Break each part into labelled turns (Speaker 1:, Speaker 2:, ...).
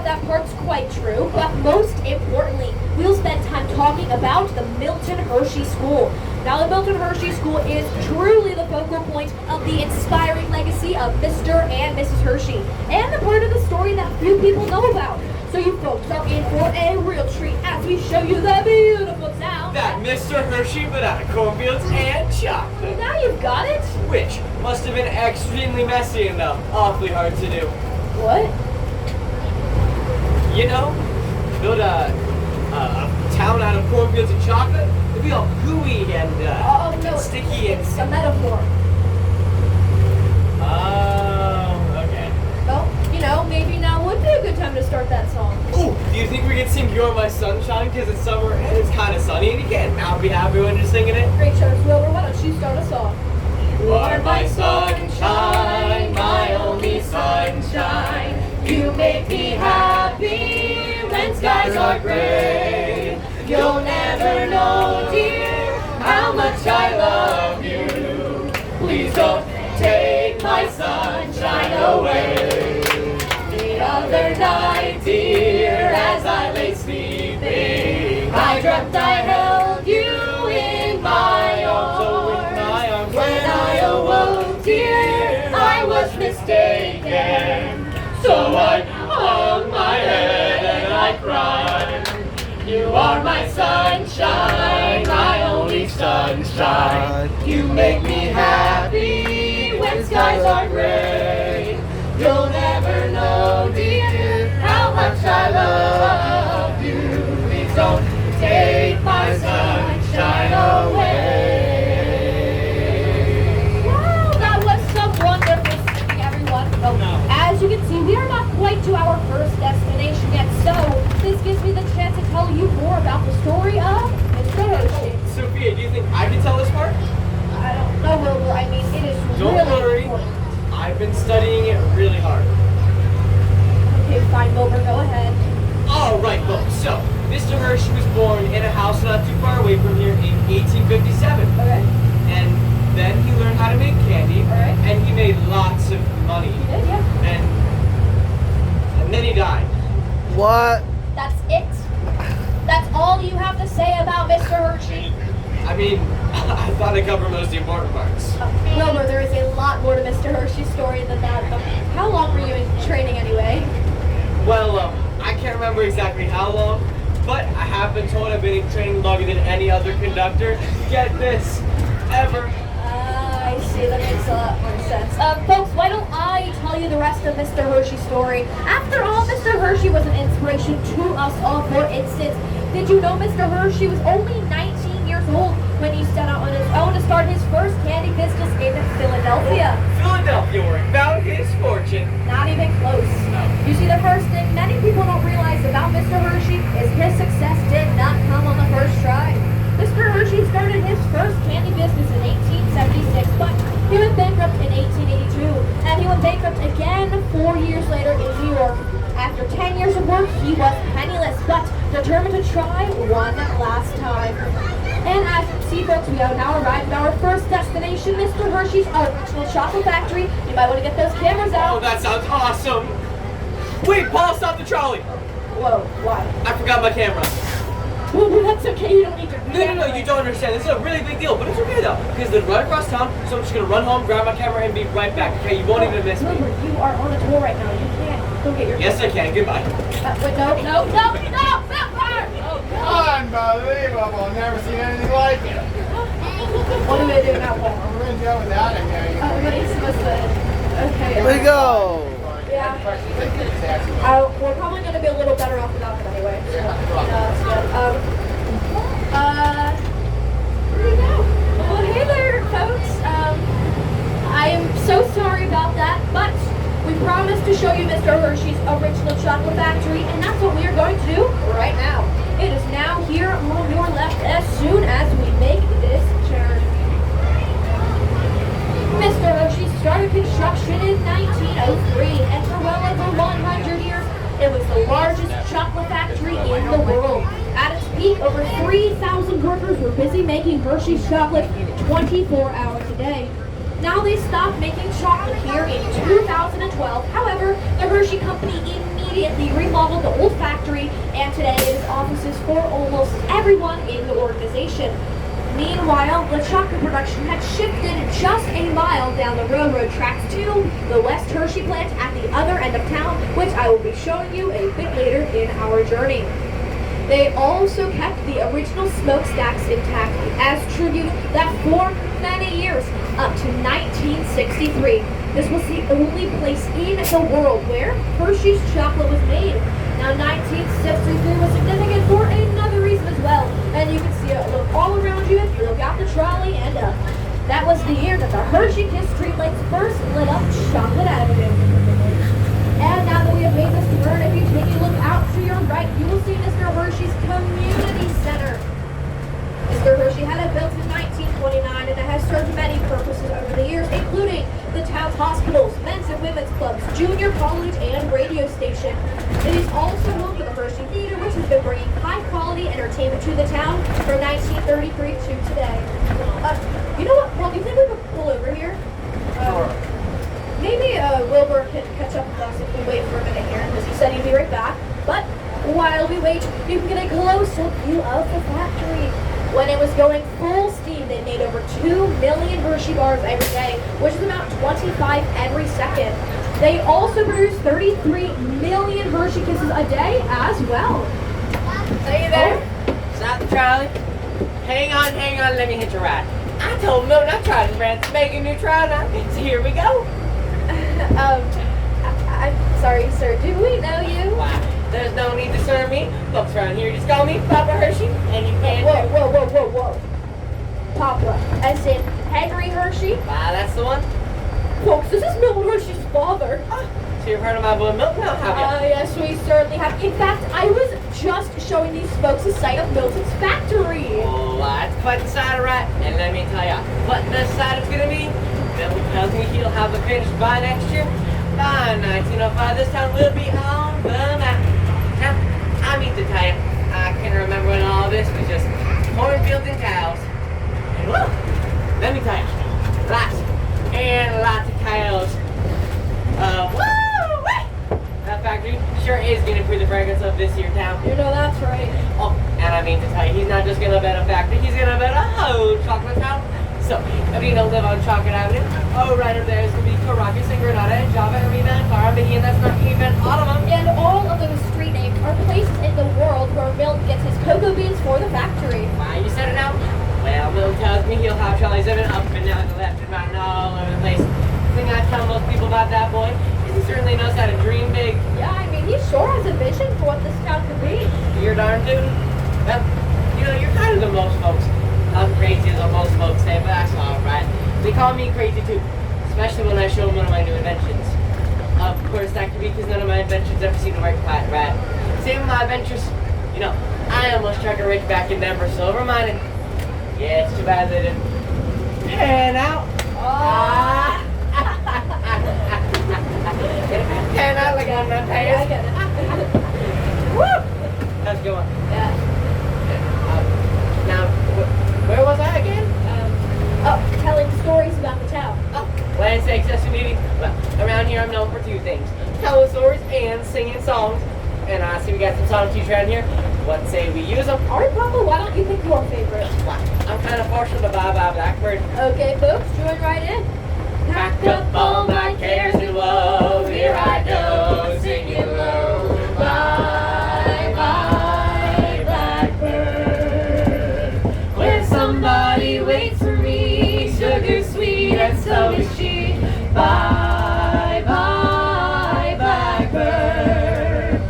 Speaker 1: that part's quite true, but most importantly, we'll spend time talking about the Milton Hershey School. Now, the Milton Hershey School is truly the focal point of the inspiring legacy of Mr. and Mrs. Hershey, and the part of the story that few people know about. So you folks are in for a real treat as we show you the beautiful town
Speaker 2: that Mr. Hershey put out of cornfields and chocolate.
Speaker 1: Now you've got it.
Speaker 2: Which must have been extremely messy and awfully hard to do.
Speaker 1: What?
Speaker 2: You know, build a town out of cornfields and chocolate. It'd be all gooey and
Speaker 1: no,
Speaker 2: sticky and...
Speaker 1: It's a metaphor.
Speaker 2: Oh, okay.
Speaker 1: Well, you know, maybe now would be a good time to start that song.
Speaker 2: Ooh, do you think we can sing You're My Sunshine? Because it's summer and it's kind of sunny and you can't not be happy when you're singing it.
Speaker 1: Great choice, Wilbur. Why don't you start a song?
Speaker 2: You are my sunshine, my only sunshine. You make me happy when skies are gray. You'll never know, dear, how much I love you. Please don't take my sunshine away. The other night, dear, as I lay sleeping, I dreamt I held you in my arms. When I awoke, dear, I was mistaken. So I hung my head and I cried. You are my sunshine, my only sunshine. You make me happy when skies are gray. You'll never know, dear, how much I love you. Please don't take my sunshine away.
Speaker 1: Wow, that was some wonderful singing, everyone. Oh, as you can see, we are not quite to our first destination yet, so this gives me the chance to tell you more about the story of Mr. Hershey.
Speaker 2: Sophia, do you think I can tell this part?
Speaker 1: I don't know, Wilbur. I mean, it is
Speaker 2: Don't
Speaker 1: really
Speaker 2: worry.
Speaker 1: important.
Speaker 2: I've been studying it really hard.
Speaker 1: Okay, fine, Wilbur. Go ahead.
Speaker 2: All right, folks. So, Mr. Hershey was born in a house not too far away from here in 1857.
Speaker 1: Okay.
Speaker 2: And then he learned how to make candy.
Speaker 1: All right.
Speaker 2: And he made lots of money.
Speaker 1: You did, yeah.
Speaker 2: And then he died.
Speaker 3: What?
Speaker 1: That's it? That's all you have to say about Mr. Hershey?
Speaker 2: I mean, I thought I covered most of the important parts.
Speaker 1: Wilbur, there is a lot more to Mr. Hershey's story than that. How long were you in training anyway?
Speaker 2: Well, I can't remember exactly how long, but I have been told I've been in training longer than any other conductor. Get this, ever.
Speaker 1: I see, that makes a lot more sense. Folks, why don't I tell you the rest of Mr. Hershey's story? After all, Mr. Hershey was an inspiration to us all. For instance, did you know Mr. Hershey was only 19 years old when he set out on his own to start his first candy business in Philadelphia?
Speaker 2: Philadelphia, where he found his fortune.
Speaker 1: Not even close. You see, the first thing many people don't realize about Mr. Hershey is his success did not come on the first try. Mr. Hershey started his first candy business in 1876, but he went bankrupt in 1882, and he went bankrupt again 4 years later in New York. After 10 years of work, he was penniless, but determined to try one last time. And as you see, folks, we have now arrived at our first destination, Mr. Hershey's original chocolate factory. You might want to get those cameras out.
Speaker 2: Oh, that sounds awesome. Wait, Paul, stop the trolley.
Speaker 1: Whoa, why?
Speaker 2: I forgot my camera.
Speaker 1: Well, that's okay, you don't need to.
Speaker 2: No, you don't understand. This is a really big deal, but it's okay though, because they're right across town, so I'm just gonna run home, grab my camera, and be right back, okay? You won't even miss me.
Speaker 1: Wilbur, you are on a tour right now. You can't go get your
Speaker 2: Yes, I can. Goodbye.
Speaker 1: wait, no.
Speaker 4: Unbelievable. Never seen anything like it.
Speaker 1: What do we do now, Paul?
Speaker 4: We're going to go without him now.
Speaker 1: What are you supposed to... Okay.
Speaker 3: Way to go!
Speaker 1: Yeah. We're probably going to be a little better off without them anyway. So, that's good. There you go. Well, hey there, folks. I am so sorry about that, but we promised to show you Mr. Hershey's original chocolate factory, and that's what we are going to do right now. It is now here on your left as soon as we make this turn. Mr. Hershey started construction in 1903, and for well over 100 years, it was the largest chocolate factory in the world. At its peak, over 3,000 workers were busy making Hershey's chocolate 24 hours a day. Now they stopped making chocolate here in 2012. However, the Hershey Company immediately immediately remodeled the old factory, and today it is offices for almost everyone in the organization. Meanwhile, the chocolate production had shifted just a mile down the railroad tracks to the West Hershey plant at the other end of town, which I will be showing you a bit later in our journey. They also kept the original smokestacks intact as tribute that for many years, up to 1963, this was the only place in the world where Hershey's chocolate was made. Now, 1963 was significant for another reason as well, and you can see it look all around you if you look out the trolley, and that was the year that the Hershey Kiss streetlights first lit up Chocolate Avenue. And now that we have made this turn, if you take a look out to your right, you will see Mr. Hershey's Community Center. Mr. Hershey had it built in 1929, and it has served many purposes over the years, including the town's hospitals, men's and women's clubs, junior college, and radio station. It is also home to the Hershey Theater, which has been bringing high-quality entertainment to the town from 1933 to today. You know what? Well, do you think we could pull over here? Maybe Wilbur can catch up with us if we wait for a minute here, because he said he'd be right back. But while we wait, you can get a close-up view of the factory. When it was going full steam, they made over 2 million Hershey bars every day, which is about 25 every second. They also produced 33 million Hershey Kisses a day as well.
Speaker 2: Hey there. Stop the trolley. Hang on, let me hit your ride. I told Milton I tried his brand to make a new trial now, so here we go.
Speaker 1: I'm sorry, sir. Do we know you?
Speaker 2: Why, there's no need to serve me. Folks around here just call me Papa Hershey, and you can't...
Speaker 1: Whoa. Papa, as in Henry Hershey?
Speaker 2: Why, that's the one.
Speaker 1: Folks, this is Milton Hershey's father.
Speaker 2: So you've heard of my boy Milton now, have you?
Speaker 1: Yes, we certainly have. In fact, I was just showing these folks a site of Milton's factory.
Speaker 2: Oh, that's quite the side of right. And let me tell ya, what this side is gonna be, Milton tells me he'll have it finished by next year. By 1905, this town will be on the map. Now, I mean to tell you, I can remember when all this was just cornfields and cows. And whoa, let me tell you, lots and lots of cows. That factory sure is going to improve the fragrance of this here town.
Speaker 1: You know that's right.
Speaker 2: Oh, and I mean to tell you, he's not just going to bet a factory, he's going to bet a whole chocolate town. So, if you don't live on Chocolate Avenue, right over there is going to be Caracas and Granada and Java and Reba and Carabbean, and that's not even all of them.
Speaker 1: And all of those street names are places in the world where Milton gets his cocoa beans for the factory.
Speaker 2: Why, you said it now? Well, Milton tells me he'll have Charlie Zimmern up and down the left and right and all over the place. The thing I tell most people about that boy is he certainly knows how to dream big.
Speaker 1: Yeah, I mean, he sure has a vision for what this town could be.
Speaker 2: You're darn tootin'. Well, you know, you're kind of the most folks. I'm crazy as most folks say, but that's alright. They call me crazy too, especially when I show them one of my new inventions. Of course, that could be because none of my inventions ever seem to work quite right. Same with my adventures. You know, I almost struck a rich back in Denver silver mining. Yeah, it's too bad they didn't pan out. Pan out like I'm not tired.
Speaker 1: I get it.
Speaker 2: Woo! That's a good one.
Speaker 1: Yeah.
Speaker 2: Now, where was I again?
Speaker 1: Telling stories about the town.
Speaker 2: Land sakes, that's maybe. Well, around here I'm known for two things: telling stories and singing songs. And I see we got some song teachers around here. What say we use them?
Speaker 1: All right, Papa, why don't you pick your favorite?
Speaker 2: I'm kind of partial to Bye Bye Blackbird.
Speaker 1: Okay, folks, join right in.
Speaker 2: Pack up all my cares and woes, here I go, singing low. Bye bye Blackbird, where somebody waits for me, sugar sweet and so is she. Bye bye Blackbird,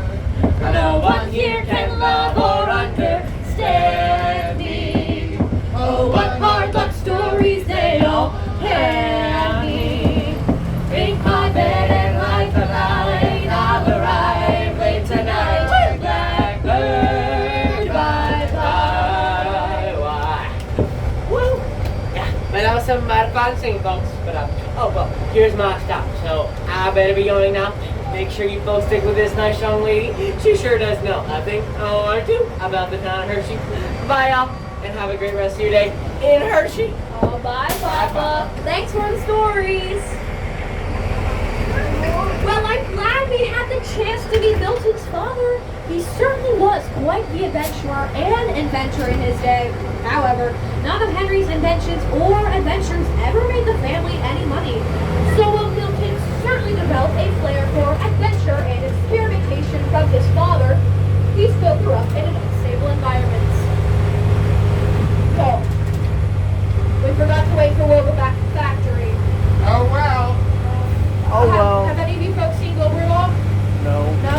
Speaker 2: no one here can love or understand me. Oh, what hard luck stories they all hand me. Make my bed and light the light, I'll arrive late tonight. Blackbird, bye bye. Woo! Yeah, but that was some mighty fun singing, folks. But oh well, here's my stop. So I better be going now. Make sure you folks stick with this nice young lady. She sure does know a thing or two about the town of Hershey. Bye y'all, and have a great rest of your day in Hershey.
Speaker 1: Oh, bye, Papa. Thanks for the stories. Well, Well, I'm glad we had the chance to meet Milton's father. He certainly was quite the adventurer and inventor in his day. However, none of Henry's inventions or adventures ever made the family any money. So while Milton certainly developed a flair for adventure and experimentation from his father, he still grew up in an unstable environment. Oh, we forgot to wait for Will go back to the factory.
Speaker 4: Oh well.
Speaker 3: Oh well.
Speaker 1: Have any of you folks seen Wilbur at all?
Speaker 3: No.
Speaker 1: No?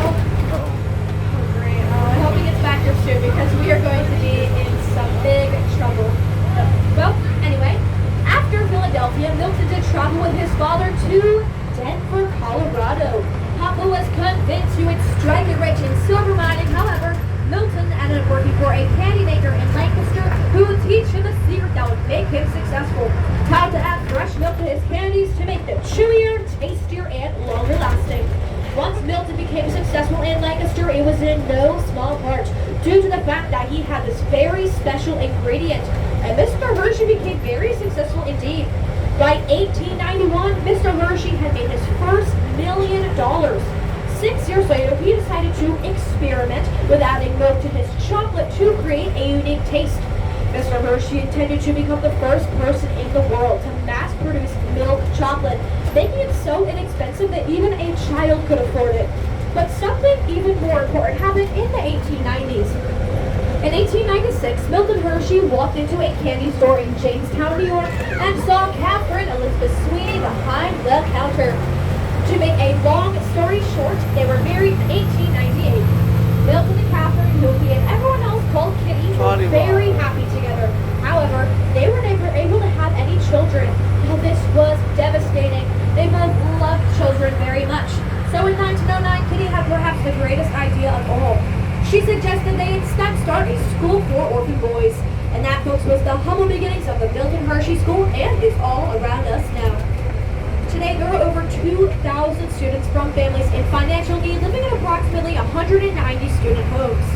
Speaker 3: Oh.
Speaker 1: Oh, great. Oh, I hope he gets back here soon because we are going to be in some big trouble. Well, anyway, after Philadelphia, Milton did travel with his father to Denver, Colorado. Papa was convinced he would strike it rich in silver mining. However, Milton ended up working for a candy maker in Lancaster who would teach him a secret that would make him successful. How to add fresh milk to his candies to make them chewier, tastier, and longer lasting. Once Milton became successful in Lancaster, it was in no small part due to the fact that he had this very special ingredient. And Mr. Hershey became very successful indeed. By 1891, Mr. Hershey had made his first $1 million. 6 years later, he decided to experiment with adding milk to his chocolate to create a unique taste. Mr. Hershey intended to become the first person in the world to mass-produce milk chocolate, making it so inexpensive that even a child could afford it. But something even more important happened in the 1890s. In 1896, Milton Hershey walked into a candy store in Jamestown, New York, and saw Catherine Elizabeth Sweeney behind the counter. To make a long story short, they were married in 1898. Milton and Catherine, who he and everyone else called Kitty, were very happy together. However, they were never able to have any children. Now this was devastating. They both loved children very much. So in 1909, Kitty had perhaps the greatest idea of all. She suggested they instead start a school for orphan boys. And that, folks, was the humble beginnings of the Milton Hershey School and is all around us now. Today, there are over 2,000 students from families in financial need living in approximately 190 student homes.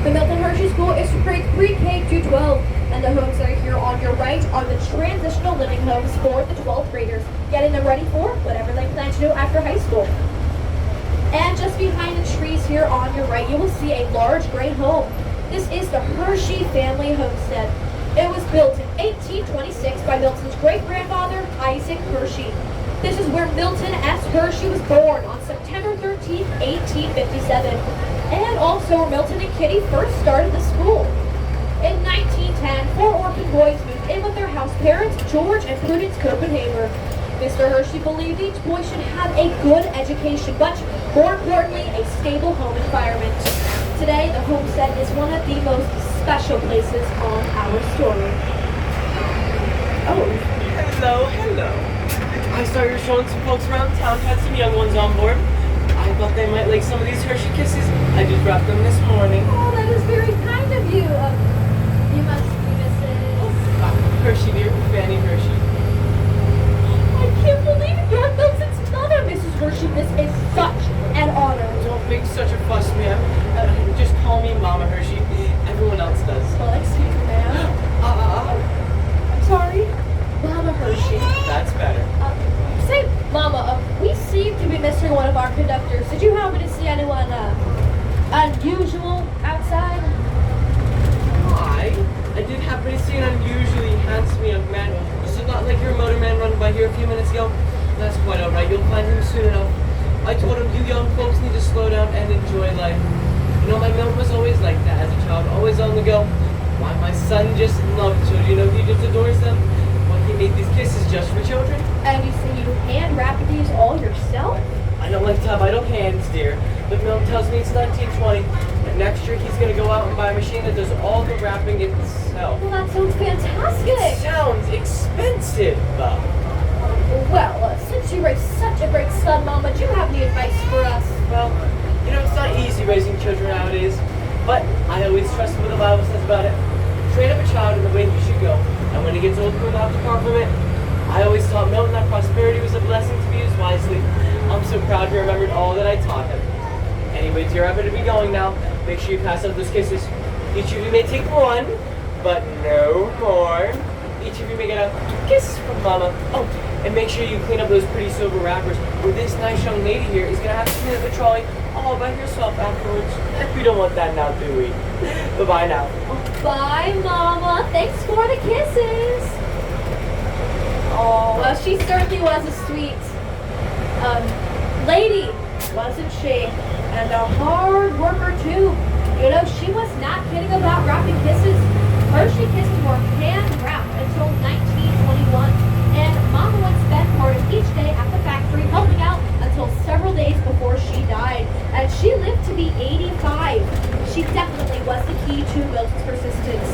Speaker 1: The Milton Hershey School is for grades pre-K to 12, and the homes that are here on your right are the transitional living homes for the 12th graders, getting them ready for whatever they plan to do after high school. And just behind the trees here on your right, you will see a large gray home. This is the Hershey family homestead. It was built in 1826 by Milton's great-grandfather, Isaac Hershey. This is where Milton S. Hershey was born on September 13, 1857, and also where Milton and Kitty first started the school. In 1910, 4 orphan boys moved in with their house parents, George and Prudence Copenhagen. Mr. Hershey believed each boy should have a good education, but more importantly, a stable home environment. Today, the homestead is one of the most special places on our story.
Speaker 3: Oh, hello. I saw you were showing some folks around town, had some young ones on board. I thought they might like some of these Hershey Kisses. I just brought them this morning.
Speaker 1: Oh, that is very kind of you. You must be Mrs.
Speaker 3: Hershey, dear, Fanny Hershey.
Speaker 1: I can't believe it. You're Milton's mother, Mrs. Hershey. This is such an honor.
Speaker 3: Don't make such a fuss, ma'am. Just call me Mama Hershey. Everyone else does.
Speaker 1: Well, excuse me, ma'am. I'm sorry. Mama Hershey.
Speaker 3: That's better.
Speaker 1: Say, Mama, we seem to be missing one of our conductors. Did you happen to see anyone unusual outside?
Speaker 3: I did happen to see an unusually handsome young man. This is not like your motorman running by here a few minutes ago. That's quite alright. You'll find him soon enough. I told him you young folks need to slow down and enjoy life. You know, my Milton was always like that as a child, always on the go. Why, my son just loved children. You know, he just adores them. Why, he made these kisses just for children.
Speaker 1: And you say you hand wrap these all yourself?
Speaker 3: I don't like to have idle hands, dear. But Milton tells me it's 1920, and next year he's going to go out and buy a machine that does all the wrapping itself.
Speaker 1: Well, that sounds fantastic.
Speaker 3: It sounds expensive.
Speaker 1: Well, since you raised such a great son, Mama, do you have any advice for us?
Speaker 3: Well, you know, it's not easy raising children nowadays, but I always trust what the Bible says about it. Train up a child in the way he should go, and when he gets old, he'll not depart from it. I always taught Milton that prosperity was a blessing to be used wisely. I'm so proud he remembered all that I taught him. Anyway, dear, I better be going now. Make sure you pass out those kisses. Each of you may take one, but no more. Each of you may get a kiss from Mama. Oh, And make sure you clean up those pretty silver wrappers, or this nice young lady here is gonna have to clean up the trolley all by herself afterwards. We don't want that now, do we? Bye-bye now.
Speaker 1: Bye, Mama. Thanks for the kisses. Oh, well, she certainly was a sweet lady, wasn't she? And a hard worker, too. You know, she was not kidding about wrapping kisses. Hershey kisses were hand-wrapped until 1921. And Mama would spend part of each day at the factory helping out until several days before she died. And she lived to be 85. She definitely was the key to Mildred's persistence.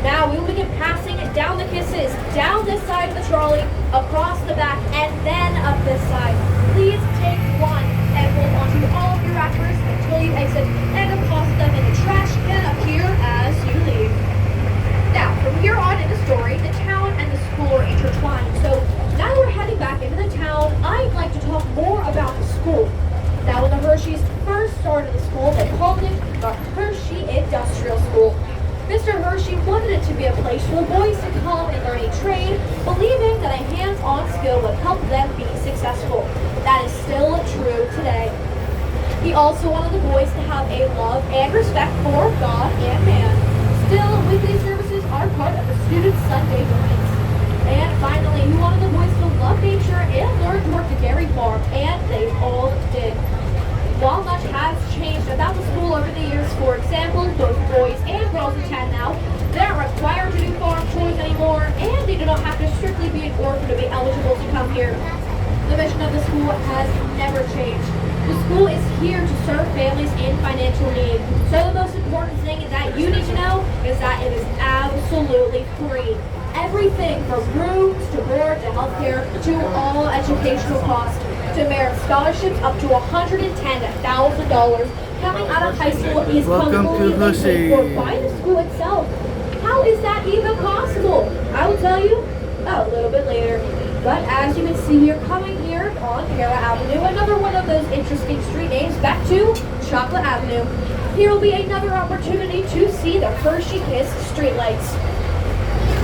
Speaker 1: Now we will begin passing down the kisses, down this side of the trolley, across the back, and then up this side. Please take one and hold onto all of your wrappers until you exit and deposit them in the trash can up here as you leave. Now, from here on in the story, the town and the school are intertwined. So now we're heading back into the town. I'd like to talk more about the school. Now, when the Hersheys first started the school, they called it the Hershey Industrial School. Mr. Hershey wanted it to be a place for the boys to come and learn a trade, believing that a hands-on skill would help them be successful. That is still true today. He also wanted the boys to have a love and respect for God and man. Still, weekly services are part of the students' Sunday mornings. And finally, he wanted the boys to love nature and learn to work the dairy farm, and they all did. While much has changed about the school over the years, for example, both boys and girls attend now, they aren't required to do farm chores anymore, and they do not have to strictly be an orphan to be eligible to come here. The mission of the school has never changed. The school is here to serve families in financial need. So the most important thing that you need to know is that it is absolutely free. Everything from rooms to board to healthcare to all educational costs. To merit scholarships up to $110,000 coming out of high school is completely paid for by the school itself. How is that even possible? I will tell you a little bit later. But as you can see here, coming here on Hera Avenue, another one of those interesting street names, back to Chocolate Avenue. Here will be another opportunity to see the Hershey Kiss streetlights.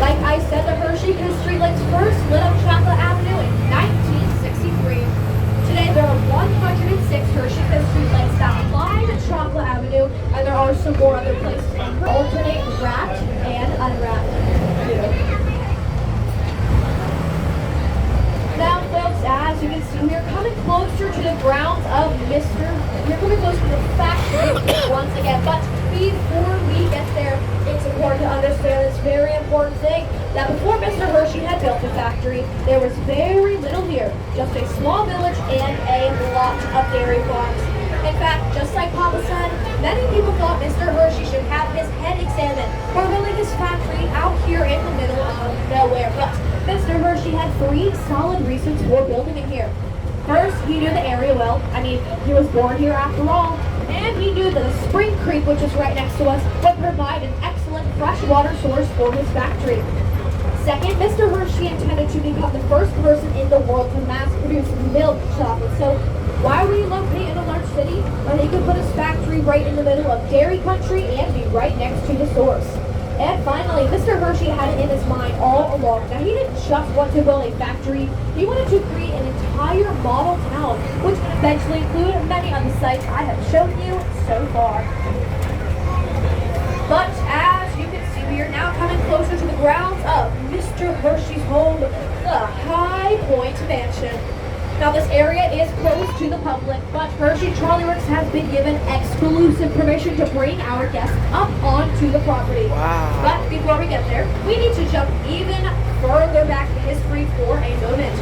Speaker 1: Like I said, the Hershey Kiss streetlights first lit up Chocolate Avenue in 1963. Today there are 106 Hershey Kiss streetlights that line Chocolate Avenue, and there are some more other places alternate wrapped and unwrapped. Now, folks, as you can see, we are coming closer to the grounds of we're coming closer to the factory once again. But before we get there, it's important to understand this very important thing, that before Mr. Hershey had built the factory, there was very little here, just a small village and a lot of dairy farms. In fact, just like Papa said, many people thought Mr. Hershey should have his head examined for building his factory out here in the middle of nowhere. But Mr. Hershey had 3 solid reasons for building it here. First, he knew the area well. I mean, he was born here after all. And he knew that a spring creek, which is right next to us, would provide an excellent freshwater source for his factory. Second, Mr. Hershey intended to become the first person in the world to mass produce milk chocolate. So why would he locate in a large city when he could put his factory right in the middle of dairy country and be right next to the source? And finally, Mr. Hershey had it in his mind all along. Now, he didn't just want to build a factory. He wanted to create an entire model town, which would eventually include many of the sites I have shown you so far. But as you can see, we are now coming closer to the grounds of Mr. Hershey's home, the High Point Mansion. Now, this area is closed to the public, but Hershey Trolley Works has been given exclusive permission to bring our guests up onto the property.
Speaker 3: Wow.
Speaker 1: But before we get there, we need to jump even further back in history for a moment.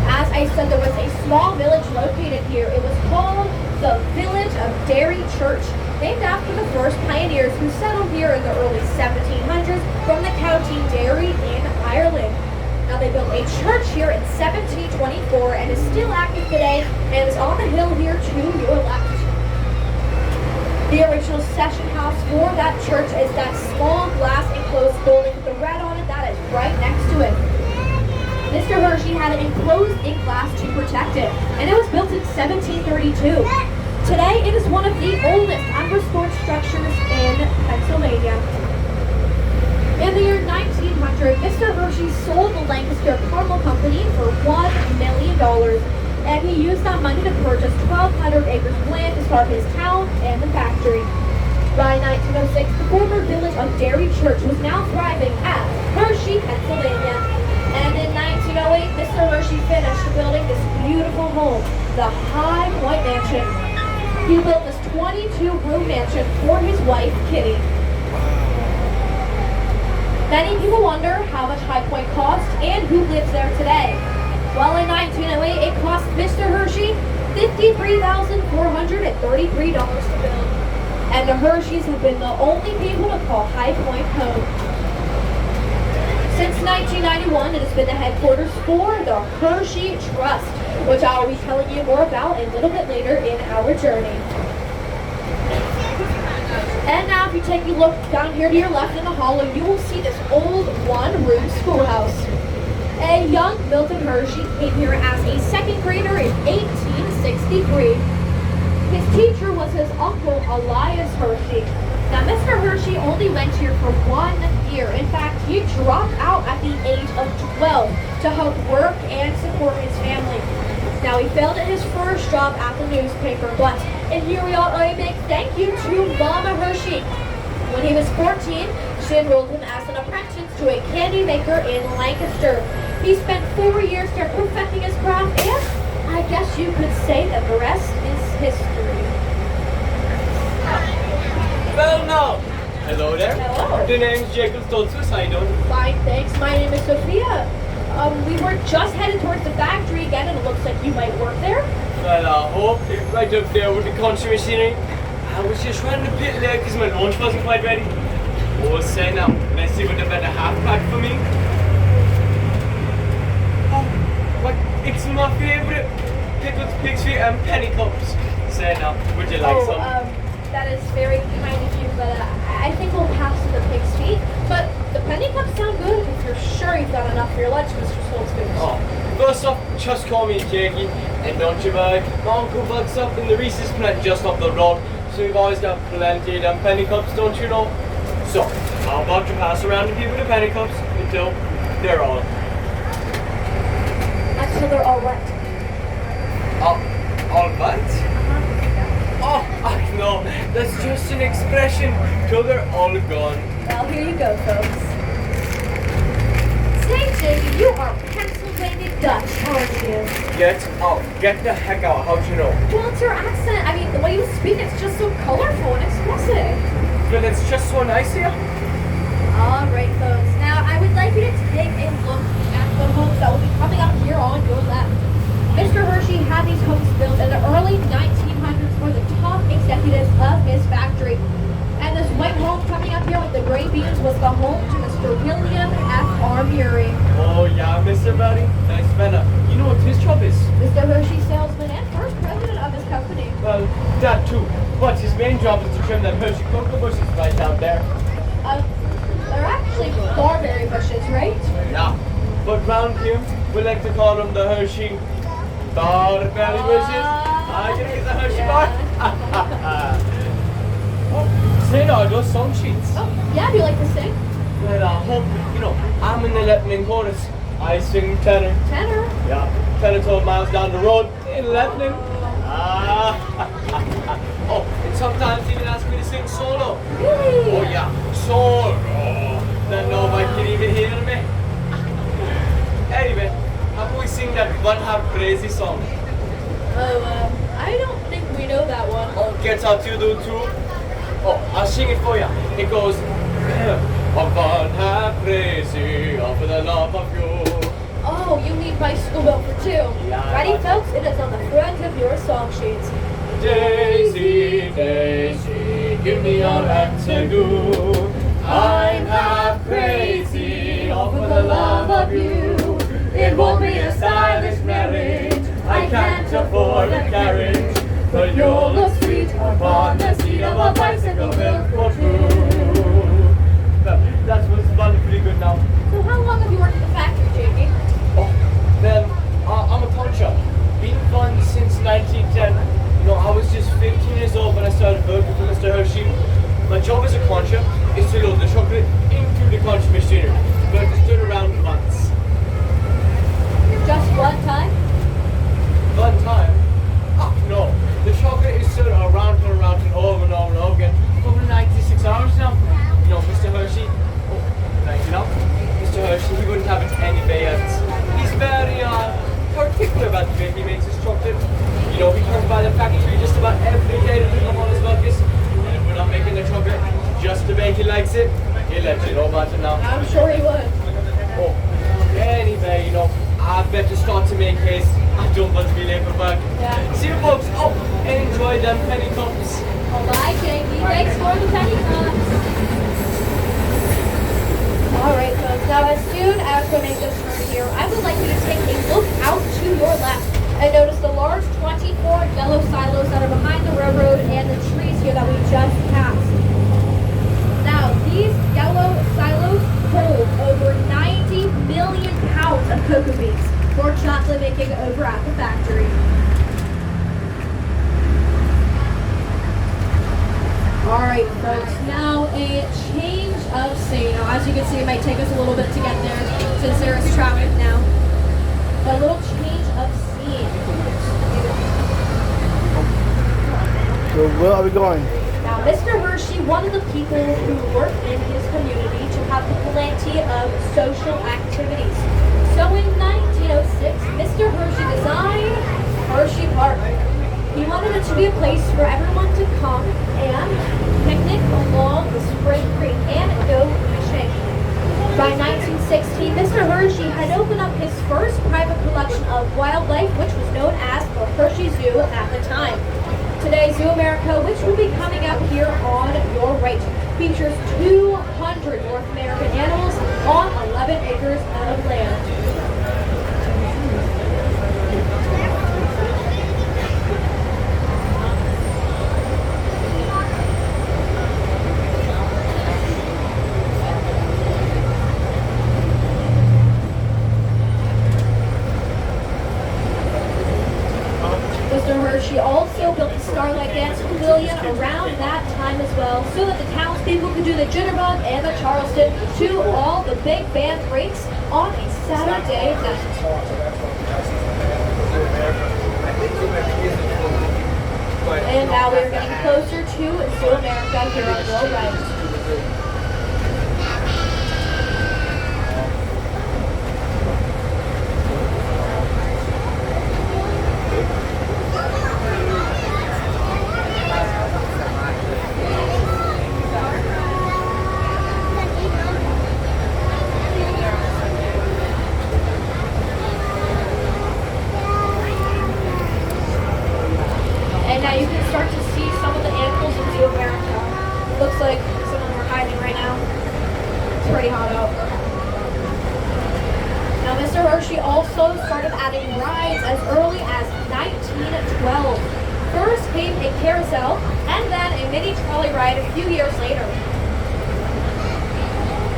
Speaker 1: As I said, there was a small village located here. It was called the Village of Dairy Church, named after the first pioneers who settled here in the early 1700s from the county Derry in Ireland. Now, they built a church here in 1724 and is still active today and is on the hill here to your left. The original session house for that church is that small glass enclosed building with the red on it that is right next to it. Mr. Hershey had it enclosed in glass to protect it, and it was built in 1732. Today, it is one of the oldest unrestored structures in Pennsylvania. In the year 1900, Mr. Hershey sold the Lancaster Caramel Company for $1 million, and he used that money to purchase 1,200 acres of land to start his town and the factory. By 1906, the former village of Dairy Church was now thriving as Hershey, Pennsylvania. And in 1908, Mr. Hershey finished building this beautiful home, the High Point Mansion. He built this 22-room mansion for his wife, Kitty. Many people wonder how much High Point cost and who lives there today. Well, in 1908, it cost Mr. Hershey $53,433 to build. And the Hersheys have been the only people to call High Point home. Since 1991, it has been the headquarters for the Hershey Trust, which I will be telling you more about a little bit later in our journey. And now if you take a look down here to your left in the hall, you will see this old one-room schoolhouse. A young Milton Hershey came here as a second grader in 1863. His teacher was his uncle, Elias Hershey. Now, Mr. Hershey only went here for 1 year. In fact, he dropped out at the age of 12 to help work and support his family. Now, he failed at his first job at the newspaper, but in here we are a big thank you to Mama Hershey. When he was 14, she enrolled him as an apprentice to a candy maker in Lancaster. He spent 4 years there perfecting his craft, and I guess you could say that the rest is history.
Speaker 3: Well, now. Hello there.
Speaker 1: Hello.
Speaker 3: The name's Jacob Stoltzfus. How you doing?
Speaker 1: Fine, thanks. My name is Sophia. We were just headed towards the factory again, and it looks like you might work there.
Speaker 3: Well, I hope you're right up there with the country machinery. I was just running a bit late because my lunch wasn't quite ready. Oh, say now, let's see what the better half pack for me. Oh, what? It's my favourite. Pickled pig's feet and penny cups. Say now, would you like some?
Speaker 1: That is very kind of you, but I think we'll pass to the pig's feet. But the penny cups sound good if you're sure you've got enough for your lunch, Mr. Stoltzfus.
Speaker 3: Oh, first off, just call me Jakey. And don't you worry, my uncle works up in the Reese's plant just up the road. So we've always got plenty of them penny cups, don't you know? So, how about you pass around the people the penny cups until they're all.
Speaker 1: Until they're all wet.
Speaker 3: All right? Oh, no, that's just an expression till they're all gone.
Speaker 1: Well, here you go, folks. Say, Jakey, you are Pennsylvania Dutch, aren't you?
Speaker 3: Get the heck out, how'd you know?
Speaker 1: Well, it's your accent. I mean, the way you speak, it's just so colorful and expressive.
Speaker 3: But it's just so nice here.
Speaker 1: All right, folks. Now, I would like you to take a look at the homes that will be coming up here on your left. Mr. Hershey had these homes built in the early 1900s for the top executives of his factory. And this white home coming up here with the gray beams was the home to Mr. William F. Armuri.
Speaker 3: Oh, yeah, Mr. Buddy. Nice fella. You know what his job is?
Speaker 1: Mr. Hershey, salesman and first president of his company.
Speaker 3: Well, that too. But his main job is to trim them Hershey cocoa bushes right down there.
Speaker 1: They're actually barberry bushes, right?
Speaker 3: Yeah. But round here, we like to call them the Hershey barberry bushes. I think it's a Hershey bar. Oh, say no, those song sheets.
Speaker 1: Oh, yeah, do you like to sing?
Speaker 3: Well, I hope, I'm in the Lebanon chorus. I sing tenor.
Speaker 1: Tenor?
Speaker 3: Yeah, 10 or 12 miles down the road in Lebanon. Oh, and sometimes even ask me to sing solo.
Speaker 1: Really?
Speaker 3: Oh yeah, solo. Then nobody can even hear me. Anyway, how about we sing that one half crazy song?
Speaker 1: Oh, I don't think we know that one.
Speaker 3: Oh, get out you do too. Oh, I'll sing it for you. It goes, one half crazy, for the love of you.
Speaker 1: Oh, you need my school bell for two.
Speaker 3: Yeah,
Speaker 1: Ready,
Speaker 3: I-
Speaker 1: folks? It is on the front of your song sheets.
Speaker 3: Daisy, Daisy, give me your hand to do. I'm half crazy, all for the love of you. It won't be a stylish marriage, I can't afford a carriage, but you'll look sweet upon the seat of a bicycle built for two. That was running pretty good now.
Speaker 1: So how long have you worked at the factory, Jakey?
Speaker 3: Oh, then I'm a puncher. Been fun since 1910. I was just 15 years old when I started working for Mr. Hershey. My job as a concher is to load the chocolate into the conch about it now.
Speaker 1: I'm sure he would.
Speaker 3: Oh, anyway, I better start to make haste. I don't want to be late for work.
Speaker 1: Yeah.
Speaker 3: See you folks. Oh, and enjoy them penny cups.
Speaker 1: Well, bye, Jakey. Thanks for the penny cups. Alright, folks. Now, as soon as we make this turn here, I would like you to take a look out to your left and notice the large 24 yellow silos that are behind the railroad and the trees here that we just passed. Now, these yellow silos hold over 90 million pounds of cocoa beans for chocolate making over at the factory. Alright, folks, now a change of scene. Now, as you can see, it might take us a little bit to get there since there is traffic now. A little change of scene.
Speaker 4: So where are we going?
Speaker 1: Now, Mr. Hershey wanted the people who work in his community to have plenty of social activities. So in 1906, Mr. Hershey designed Hershey Park. He wanted it to be a place for everyone to come and picnic along the Spring Creek and go fishing. By 1916, Mr. Hershey had opened up his first private collection of wildlife, which was known as the Hershey Zoo at the time. Today, Zoo America, which will be coming up here on your right, features 200 North American animals on 11 acres of land. Mr. Hershey also built the Starlight Dance Pavilion around that time as well, so that the townspeople could do the Jitterbug and the Charleston to all the big band breaks on a Saturday night. And now we're getting closer to Zoo America here on your right. And now you can start to see some of the animals in Zoo America. Looks like some of them are hiding right now. It's pretty hot out. Now Mr. Hershey also started adding rides as early as 1912. First came a carousel and then a mini trolley ride a few years later.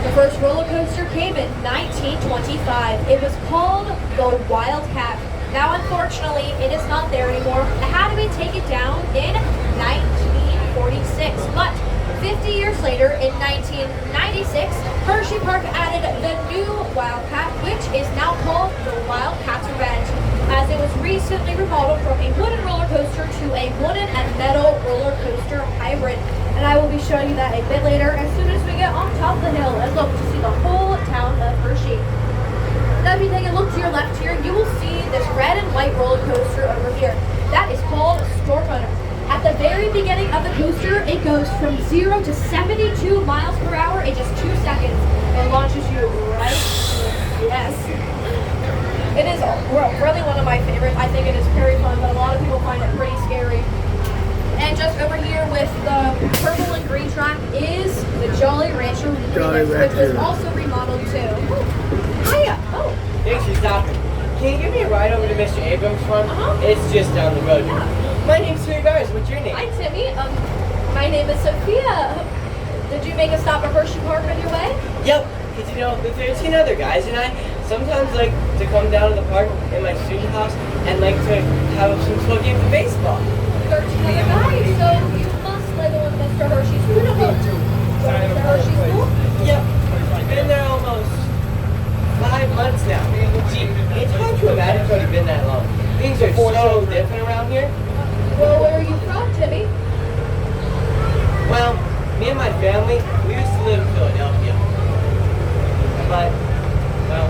Speaker 1: The first roller coaster came in 1925. It was called the Wildcat. Now, unfortunately, it is not there anymore. It had to be taken down in 1946. But 50 years later, in 1996, Hershey Park added the new Wildcat, which is now called the Wildcat Ranch, as it was recently remodeled from a wooden roller coaster to a wooden and metal roller coaster hybrid. And I will be showing you that a bit later as soon as we get on top of the hill and look to see the whole town of Hershey. Now, if you take a look to your left here, you will see this red and white roller coaster over here. That is called Storm Runner. At the very beginning of the coaster, it goes from 0 to 72 miles per hour in just 2 seconds. It launches you right in. Yes. It is really one of my favorites. I think it is very fun, but a lot of people find it pretty scary. And just over here with the purple and green track is the Jolly Rancher Remix, which was also remodeled too. Hiya! Oh.
Speaker 3: Thanks for stopping. Can you give me a ride over to Mr. Abrams' farm? It's just down the road.
Speaker 1: Yeah.
Speaker 3: My name's Sweet Guys. What's your name?
Speaker 1: Hi, Timmy. My name is Sophia. Did you make a stop at Hershey Park on your way?
Speaker 3: Yep. Because the 13 other guys and I sometimes like to come down to the park in my student house and like to have some slow games of baseball.
Speaker 1: 13 other guys, so you must live in Mr. Hershey's school. Mr. Hershey's school?
Speaker 3: Yep. Been there almost 5 months now. Gee, it's hard to imagine it's already been that long. Things are so different around here.
Speaker 1: Well, where are you from, Timmy?
Speaker 3: Well, me and my family, we used to live in Philadelphia. But, well,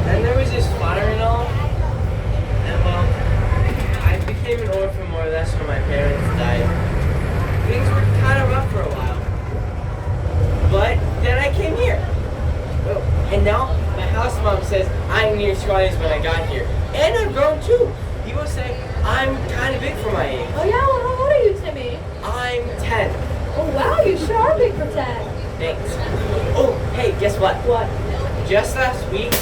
Speaker 3: then there was this fire and all. And, well, I became an orphan more or less from my parents. says I'm near scrawny when I got here. And I've grown too. People say I'm kind of big for my age.
Speaker 1: Oh yeah, well, how old are you, Timmy?
Speaker 3: I'm 10.
Speaker 1: Oh wow, you sure are big for 10.
Speaker 3: Thanks. Oh, hey, guess what?
Speaker 1: What?
Speaker 3: Just last week,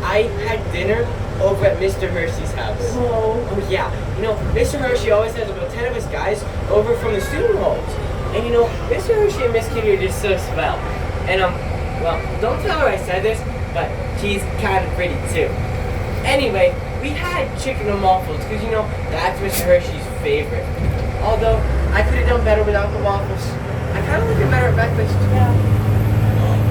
Speaker 3: I had dinner over at Mr. Hershey's house.
Speaker 1: Oh.
Speaker 3: Oh yeah, you know, Mr. Hershey always has about 10 of his guys over from the student homes. And you know, Mr. Hershey and Miss Kitty are just so swell. And well, don't tell her I said this, but she's kind of pretty too. Anyway, we had chicken and waffles, because you know, that's Mr. Hershey's favorite. Although, I could have done better without the waffles. I kind of like it better at breakfast.
Speaker 1: Yeah.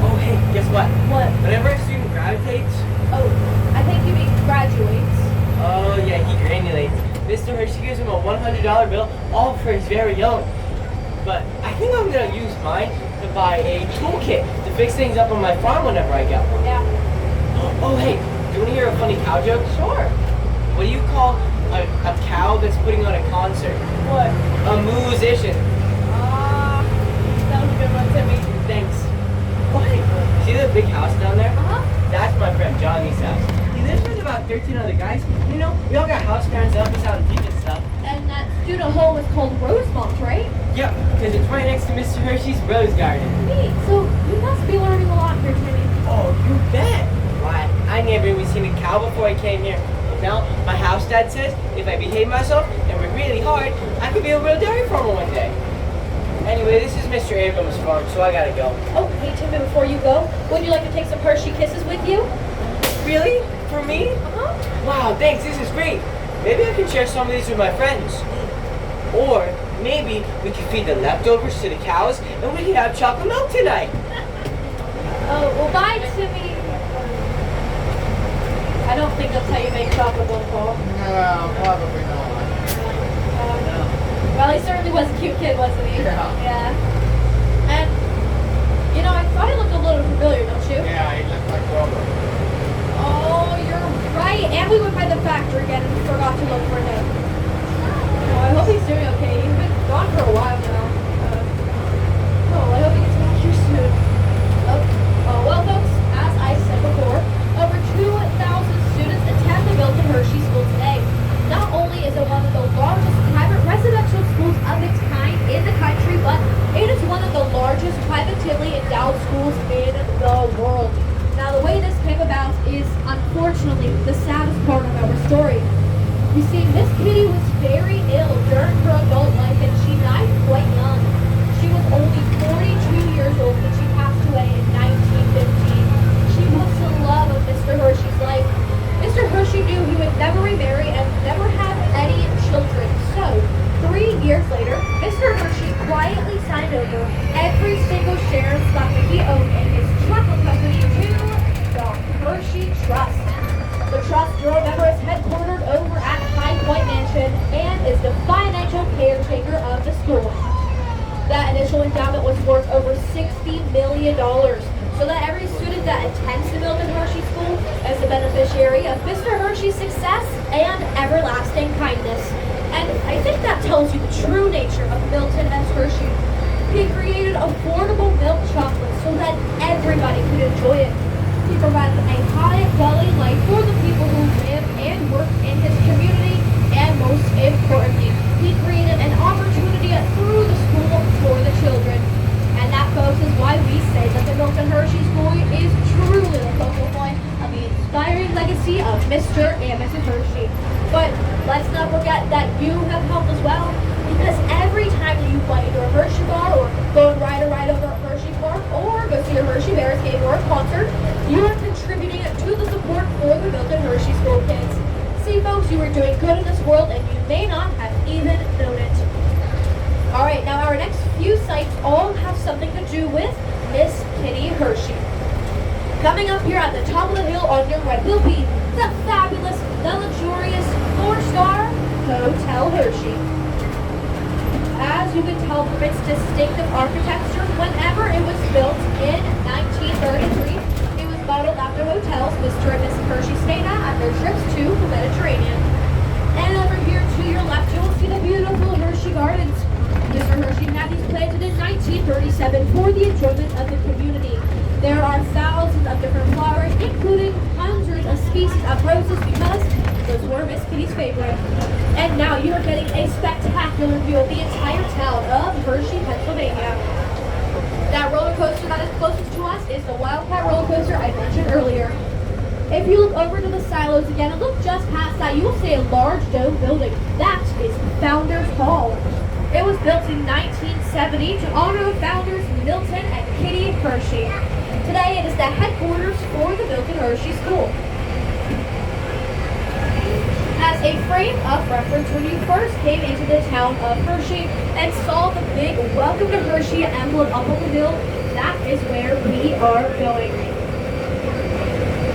Speaker 3: Oh, hey, guess what?
Speaker 1: What?
Speaker 3: Whenever a student gravitates,
Speaker 1: Oh, I think you mean graduates.
Speaker 3: oh yeah, he granulates. Mr. Hershey gives him a $100 bill, all for his very own. But I think I'm gonna use mine to buy a toolkit to fix things up on my farm whenever I get one.
Speaker 1: Yeah.
Speaker 3: Oh hey, do you wanna hear a funny cow joke?
Speaker 1: Sure.
Speaker 3: What do you call a cow that's putting on a concert?
Speaker 1: What?
Speaker 3: A musician.
Speaker 1: That was a good one, Timmy.
Speaker 3: Thanks. What? See the big house down there?
Speaker 1: Uh-huh.
Speaker 3: That's my friend Johnny's house. He lives with about 13 other guys. You know, we all got house parents that help us out and teach us stuff.
Speaker 1: And that student home is called Rosemont, right?
Speaker 3: Yep, because it's right next to Mr. Hershey's rose garden.
Speaker 1: Neat. So you must be learning a lot here, Timmy.
Speaker 3: Oh, you bet. Why, I never even seen a cow before I came here. But now, my house dad says if I behave myself and work really hard, I could be a real dairy farmer one day. Anyway, this is Mr. Abrams' farm, so I gotta go.
Speaker 1: Oh, hey Timmy, before you go, would you like to take some Hershey Kisses with you?
Speaker 3: Really? For me?
Speaker 1: Uh-huh.
Speaker 3: Wow, thanks, this is great. Maybe I can share some of these with my friends. Or maybe we can feed the leftovers to the cows and we can have chocolate milk tonight.
Speaker 1: Oh, well, bye, Timmy. I don't think that's how you make chocolate milk, Paul.
Speaker 4: No, probably not.
Speaker 1: Well, he certainly was a cute kid, wasn't he?
Speaker 4: Yeah.
Speaker 1: And, you know, I thought he looked a little familiar, don't you?
Speaker 4: Yeah, he looks like Robert.
Speaker 1: Oh, you're right. And we went by the factory again and forgot to look for him. Oh, I hope he's doing okay. He's been gone for a while now. I hope he gets back here soon. Well, folks, as I said before, over 2,000 students attend the Milton Hershey School today. Not only is it one of the largest private residential schools of its kind in the country, but it is one of the largest privately endowed schools in the world. Now, the way this came about is, unfortunately, the saddest part of our story. You see, Miss Kitty was very ill during her adult life, and she died quite young. She was only 42 years old when she passed away in 1915. She was the love of Mr. Hershey's life. Mr. Hershey knew he would never remarry and never have any children. So, 3 years later, Mr. Hershey quietly signed over every single share stock that he owned in his chocolate company to the Hershey Trust. The trust, you'll remember, is headquartered over at High Point Mansion and is the financial caretaker of the school. That initial endowment was worth over $60 million. So that every student that attends the Milton Hershey School is the beneficiary of Mr. Hershey's success and everlasting kindness. And I think that tells you the true nature of Milton S. Hershey. He created affordable milk chocolate so that everybody could enjoy it. He provided a high-quality life for the people who live and work in his community, and most importantly, he created an opportunity through the school for the children. And that, folks, is why we say that the Milton Hershey School is truly the focal point of the inspiring legacy of Mr. and Mrs. Hershey. But let's not forget that you have helped as well, because every time that you bite into a Hershey bar or go and ride a ride over at Hershey Park or go see a Hershey Bears game or a concert, you are contributing to the support for the Milton Hershey School kids. See, folks, you are doing good in this world and you may not have even known it. Alright, now our next few sites all have something to do with Miss Kitty Hershey. Coming up here at the top of the hill on your right will be the fabulous, the luxurious 4-star Hotel Hershey. As you can tell from its distinctive architecture, whenever it was built in 1933, it was modeled after hotels Mr. and Mrs. Hershey stayed at their trips to the Mediterranean. And over here to your left, you will see the beautiful Hershey Gardens. Mr. Hershey had these planted in 1937 for the enjoyment of the community. There are thousands of different flowers, including hundreds of favorite. And now you are getting a spectacular view of the entire town of Hershey, Pennsylvania. That roller coaster that is closest to us is the Wildcat roller coaster I mentioned earlier. If you look over to the silos again and look just past that, you will see a large dome building. That is Founders Hall. It was built in 1970 to honor the founders Milton and Kitty Hershey. Today it is the headquarters for the Milton Hershey School. As a frame of reference, when you first came into the town of Hershey and saw the big Welcome to Hershey emblem up on the hill, that is where we are going.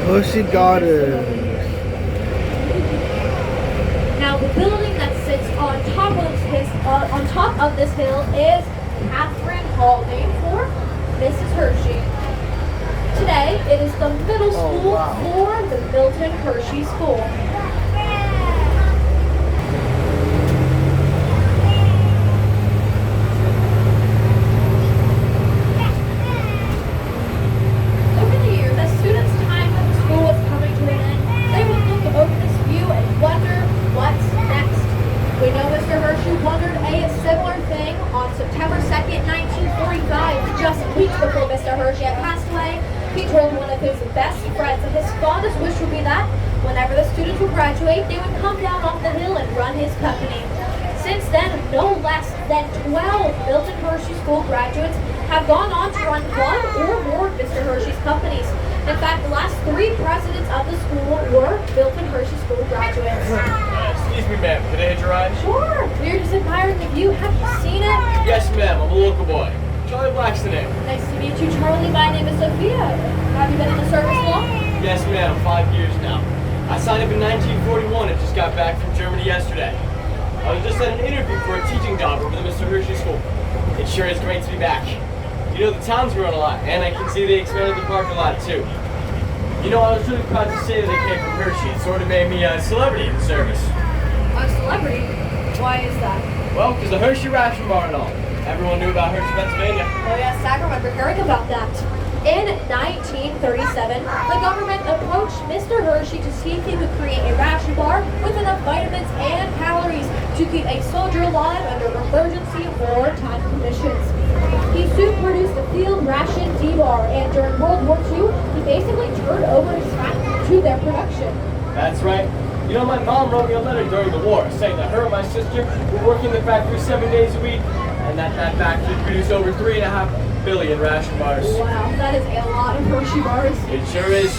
Speaker 5: Hershey Garden.
Speaker 1: Now the building that sits on top of this hill is Catherine Hall, named for Mrs. Hershey. Today it is the middle school for the Milton Hershey School. Before Mr. Hershey had passed away, he told one of his best friends that his fondest wish would be that whenever the students would graduate, they would come down off the hill and run his company. Since then, no less than 12 Milton Hershey School graduates have gone on to run one or more of Mr. Hershey's companies. In fact, the last 3 presidents of the school were Milton Hershey School graduates.
Speaker 3: Excuse me, ma'am. Can I hitch a ride?
Speaker 1: Sure. We're just admiring the view. Have you seen it?
Speaker 3: Yes, ma'am. I'm a local boy. Charlie Black's the name.
Speaker 1: Nice to meet you, Charlie. My name is Sophia. Have you been in the service long?
Speaker 3: Yes, ma'am. 5 years now. I signed up in 1941 and just got back from Germany yesterday. I was just at an interview for a teaching job over the Mr. Hershey School. It sure is great to be back. You know, the town's grown a lot, and I can see they expanded the park a lot, too. You know, I was really proud to say that I came from Hershey. It sort of made me a celebrity in the service.
Speaker 1: A celebrity? Why is that?
Speaker 3: Well, because the Hershey Ration Bar and all. Everyone knew about Hershey, Pennsylvania.
Speaker 1: Oh yes, I remember hearing about that. In 1937, the government approached Mr. Hershey to see if he could create a ration bar with enough vitamins and calories to keep a soldier alive under emergency wartime conditions. He soon produced the field ration D-bar, and during World War II, he basically turned over his factory to their production.
Speaker 3: That's right. You know, my mom wrote me a letter during the war saying that her and my sister were working the factory 7 days a week, and that factory produced over 3.5 billion ration bars.
Speaker 1: Wow, that is a lot of Hershey bars.
Speaker 3: It sure is.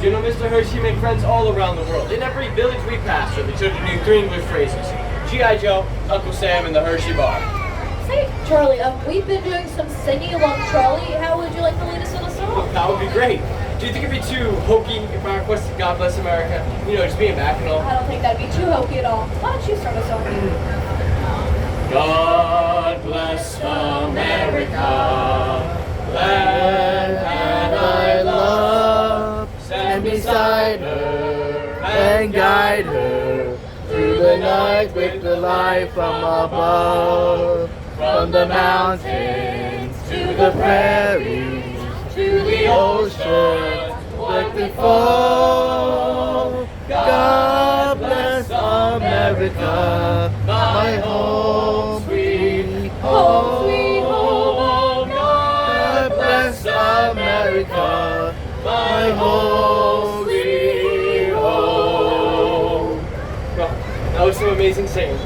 Speaker 3: You know, Mr. Hershey made friends all around the world. In every village we passed through, the children knew 3 English phrases. G.I. Joe, Uncle Sam, and the Hershey bar.
Speaker 1: Say, Charlie, we've been doing some singing along Trolley. How would you like to lead us in a song?
Speaker 3: That would be great. Do you think it'd be too hokey if I requested God Bless America? You know, just being back and all.
Speaker 1: I don't think that'd be too hokey at all. Why don't you start us off?
Speaker 3: God bless America, land that I love. Stand beside her and guide her through the night with the light from above. From the mountains to the prairies, to the ocean, like before. God bless America, my home, sweet home, sweet home. God bless America, my home, sweet home. Well, that was some amazing singing.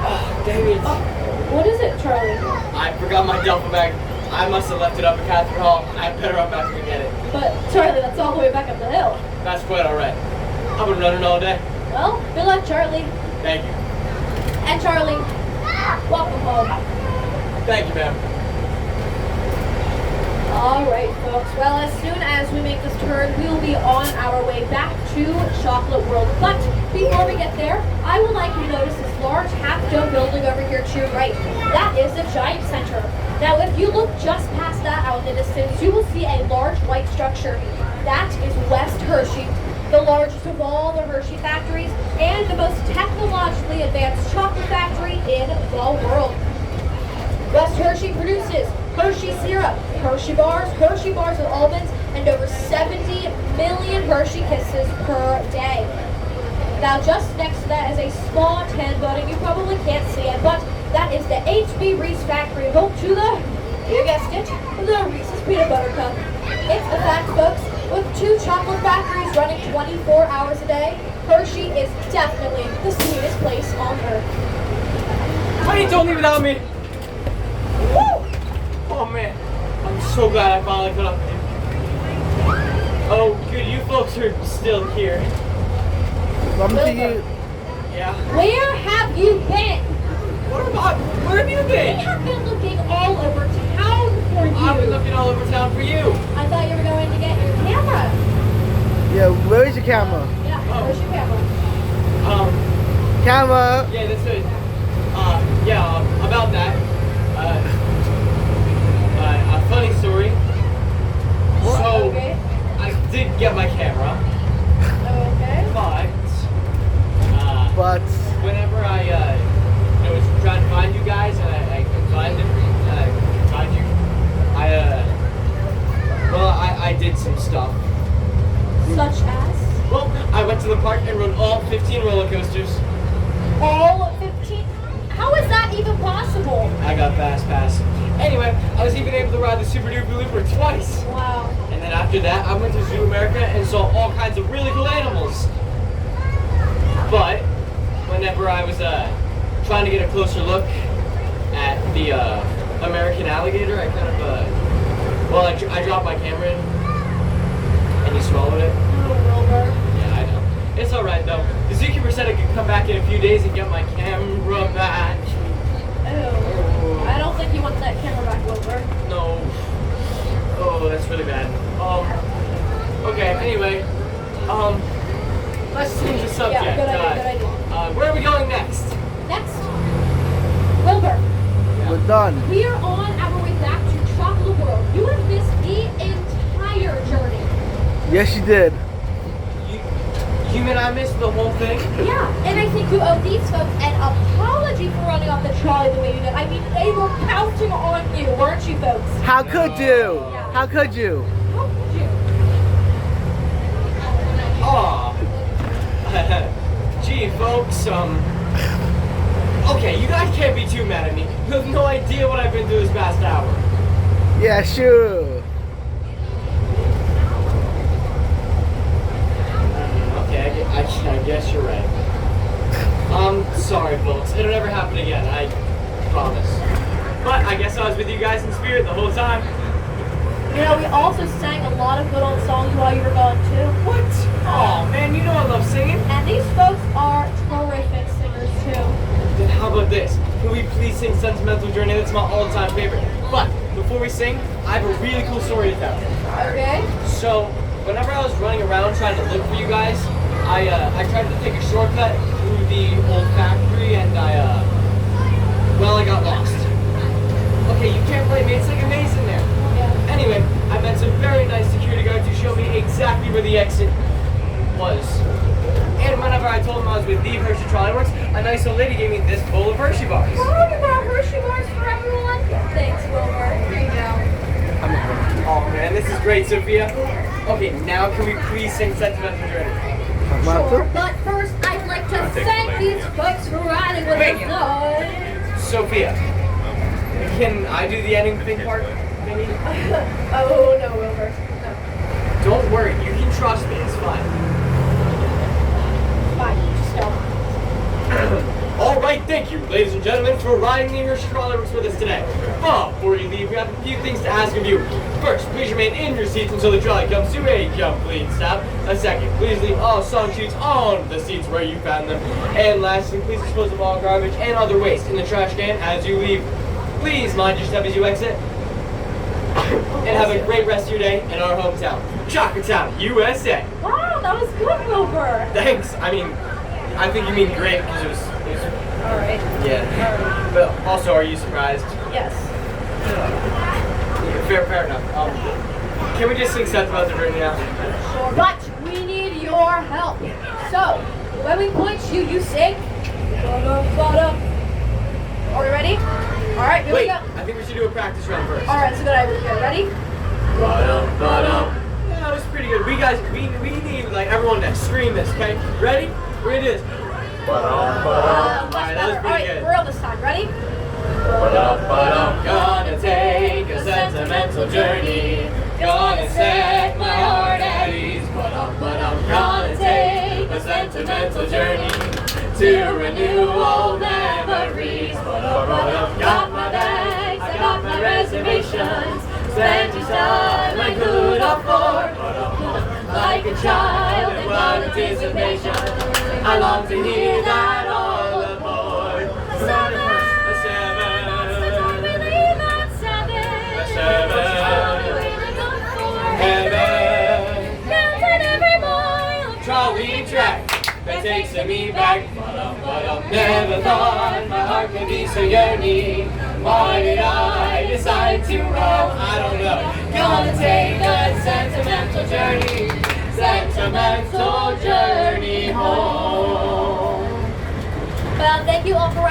Speaker 3: Oh, dang it.
Speaker 1: What is it, Charlie?
Speaker 3: I forgot my duffel bag. I must have left it up at Catherine Hall. I better run back and get it.
Speaker 1: But, Charlie, that's all the way back up the hill.
Speaker 3: That's quite alright. I've been running all day.
Speaker 1: Well, good luck, Charlie.
Speaker 3: Thank you.
Speaker 1: And Charlie, welcome home.
Speaker 3: Thank you, ma'am.
Speaker 1: Alright, folks. Well, as soon as we make this turn, we will be on our way back to Chocolate World. But before we get there, I would like you to notice this large half-dome building over here to your right. That is the Giant Center. Now, if you look just past that out in the distance, you will see a large white structure. That is West Hershey, the largest of all the Hershey factories and the most technologically advanced chocolate factory in the world. West Hershey produces Hershey syrup, Hershey bars with almonds, and over 70 million Hershey Kisses per day. Now, just next to that is a small tin building. You probably can't see it, but that is the H.B. Reese factory home to the, you guessed it, the Reese's Peanut Butter Cup. It's a fact, folks. With 2 chocolate factories running 24 hours a day, Hershey is definitely the sweetest place on earth.
Speaker 3: Wait, don't leave without me.
Speaker 1: Woo!
Speaker 3: Oh man, I'm so glad I finally caught up with you. Oh, good, you folks are still here.
Speaker 5: Come to you.
Speaker 3: Yeah.
Speaker 1: Where have you been?
Speaker 3: Where have you
Speaker 1: We
Speaker 3: been?
Speaker 1: have been looking all over town for you.
Speaker 3: I've been looking all over town for you.
Speaker 1: I thought you were going to get your camera.
Speaker 5: Yeah, where is your camera?
Speaker 1: Yeah,
Speaker 3: Oh.
Speaker 1: where's your camera?
Speaker 5: Camera.
Speaker 3: Yeah, that's it. About that. A funny story. So,
Speaker 1: Okay.
Speaker 3: I did get my camera,
Speaker 1: Okay.
Speaker 5: But
Speaker 3: whenever I was trying to find you guys and I couldn't find them, find you, I did some stuff.
Speaker 1: Such as?
Speaker 3: Well, I went to the park and rode all 15 roller coasters.
Speaker 1: All 15? How is that even possible?
Speaker 3: I got fast pass. Anyway, I was even able to ride the Super Duper Looper twice.
Speaker 1: Wow.
Speaker 3: And then after that, I went to Zoo America and saw all kinds of really cool animals. But whenever I was trying to get a closer look at the American alligator, I kind of I dropped my camera in and he swallowed it.
Speaker 1: Oh, Wilbur.
Speaker 3: Yeah, I know. It's all right though. The zookeeper said I could come back in a few days and get my camera back.
Speaker 1: Oh. I don't think you want that camera back, Wilbur.
Speaker 3: No. Oh, that's really bad. Okay, anyway. Let's change the subject.
Speaker 1: Yeah, good idea.
Speaker 3: Where are we going next?
Speaker 1: Next. Wilbur,
Speaker 5: we're done.
Speaker 1: we are on our way back to Chocolate World. You have missed the entire journey.
Speaker 5: Yes, you did.
Speaker 3: You mean I missed the whole thing?
Speaker 1: Yeah, and I think you owe these folks an apology for running off the trolley the way you did. I mean, they were counting on you, weren't you, folks?
Speaker 5: How could you? How could you?
Speaker 1: How could you?
Speaker 3: Aw. Gee, folks, okay, you guys can't be too mad at me. You have no idea what I've been through this past hour.
Speaker 5: Yeah, sure.
Speaker 3: Okay, I guess you're right. Sorry, folks. It'll never happen again, I promise. But I guess I was with you guys in spirit the whole time.
Speaker 1: You know, we also sang a lot of good old songs while you were gone, too.
Speaker 3: What? Oh man, you know I love singing.
Speaker 1: And these folks are terrific singers, too.
Speaker 3: Then how about this? Can we please sing Sentimental Journey? That's my all-time favorite. But before we sing, I have a really cool story to tell.
Speaker 1: Okay?
Speaker 3: So, whenever I was running around trying to look for you guys, I tried to take a shortcut through the old factory and I got lost. Okay, you can't blame me. It's like a maze in there.
Speaker 1: Yeah.
Speaker 3: Anyway, I met some very nice security guards who showed me exactly where the exit was. And whenever I told them I was with the Hershey Trolley Works, a nice old lady gave me this bowl of Hershey bars.
Speaker 1: Oh, you brought Hershey bars for everyone? Thanks, Wilbur. Here you go.
Speaker 3: Oh man, this is great, Sophia. Okay, now can we please sing Sentimental Journey?
Speaker 1: Sure, but first I'd like to thank these folks for riding with
Speaker 3: Wait.
Speaker 1: us.
Speaker 3: Sophia, can I do the ending thing part, maybe?
Speaker 1: Oh, no, Wilbur. No.
Speaker 3: Don't worry, you can trust me, it's fine.
Speaker 1: Fine, just go.
Speaker 3: All right, thank you, ladies and gentlemen, for riding the Hershey Trolley Works with us today. But before you leave, we have a few things to ask of you. First, please remain in your seats until the trolley comes to a complete stop. A second, please leave all song sheets on the seats where you found them. And lastly, please dispose of all garbage and other waste in the trash can as you leave. Please mind your step as you exit. And have a great rest of your day in our hometown, Chocolate Town, USA.
Speaker 1: Wow, that was good, Wilbur.
Speaker 3: Thanks. I mean, I think you mean great because it was
Speaker 1: All right.
Speaker 3: yeah. But also, are you surprised?
Speaker 1: Yes.
Speaker 3: Fair enough. Can we just sing Sentimental Journey now?
Speaker 1: Sure. But we need your help. So, when we point you, you sing. Ba-dum. Are we ready? All right, here we
Speaker 3: Wait,
Speaker 1: go.
Speaker 3: I think we should do a practice run first.
Speaker 1: All right, it's a good idea. Ready?
Speaker 3: Yeah, that was pretty good. We need like everyone to scream this, okay? Ready? 3, this. Alright, that was pretty
Speaker 1: Alright,
Speaker 3: good.
Speaker 1: for real this time. Ready?
Speaker 2: Gonna take a sentimental journey. Gonna set my heart at ease. Gonna take a sentimental journey to renew old memories. Got my bags, I got my reservations. Spent each time I could afford. Like a child in wild anticipation, I long to hear that all aboard. Trolley track that takes me back. Never thought my heart could be so yearning. Why did I decide to roam? I don't know. Gonna take a sentimental journey home.
Speaker 1: Well, thank you all for writing.